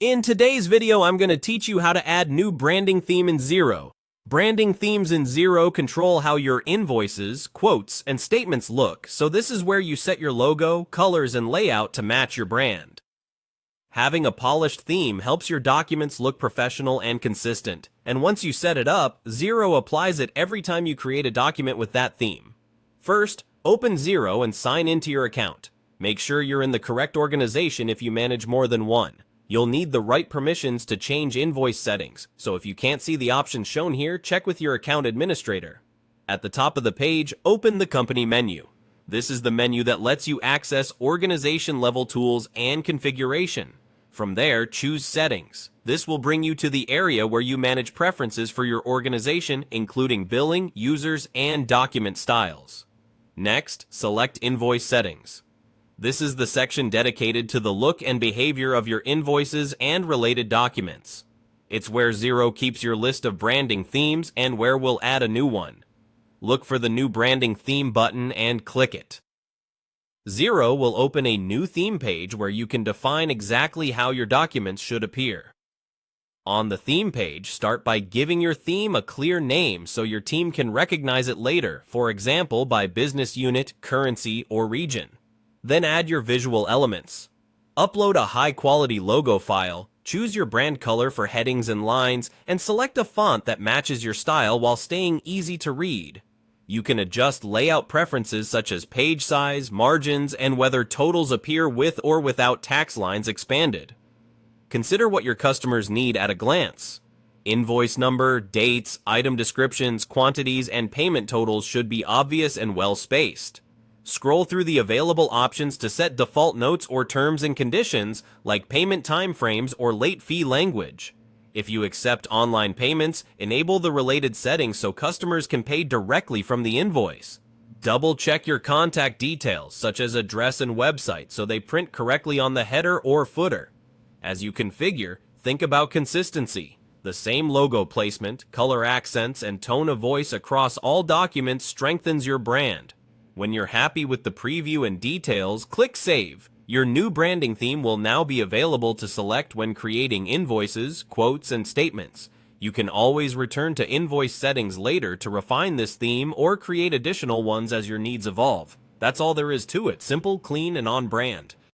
In today's video, I'm going to teach you how to add new branding theme in Xero. Branding themes in Xero control how your invoices, quotes, and statements look, so this is where you set your logo, colors, and layout to match your brand. Having a polished theme helps your documents look professional and consistent, and once you set it up, Xero applies it every time you create a document with that theme. First, open Xero and sign into your account. Make sure you're in the correct organization if you manage more than one. You'll need the right permissions to change invoice settings, so if you can't see the options shown here, check with your account administrator. At the top of the page, open the company menu. This is the menu that lets you access organization-level tools and configuration. From there, choose Settings. This will bring you to the area where you manage preferences for your organization, including billing, users, and document styles. Next, select Invoice Settings. This is the section dedicated to the look and behavior of your invoices and related documents. It's where Xero keeps your list of branding themes and where we'll add a new one. Look for the new branding theme button and click it. Xero will open a new theme page where you can define exactly how your documents should appear. On the theme page, start by giving your theme a clear name so your team can recognize it later, for example by business unit, currency, or region. Then add your visual elements. Upload a high-quality logo file, choose your brand color for headings and lines, and select a font that matches your style while staying easy to read. You can adjust layout preferences such as page size, margins, and whether totals appear with or without tax lines expanded. Consider what your customers need at a glance. Invoice number, dates, item descriptions, quantities, and payment totals should be obvious and well-spaced. Scroll through the available options to set default notes or terms and conditions like payment timeframes or late fee language. If you accept online payments, enable the related settings so customers can pay directly from the invoice. Double-check your contact details such as address and website so they print correctly on the header or footer. As you configure, think about consistency. The same logo placement, color accents, and tone of voice across all documents strengthens your brand. When you're happy with the preview and details, click Save. Your new branding theme will now be available to select when creating invoices, quotes, and statements. You can always return to invoice settings later to refine this theme or create additional ones as your needs evolve. That's all there is to it. Simple, clean, and on brand.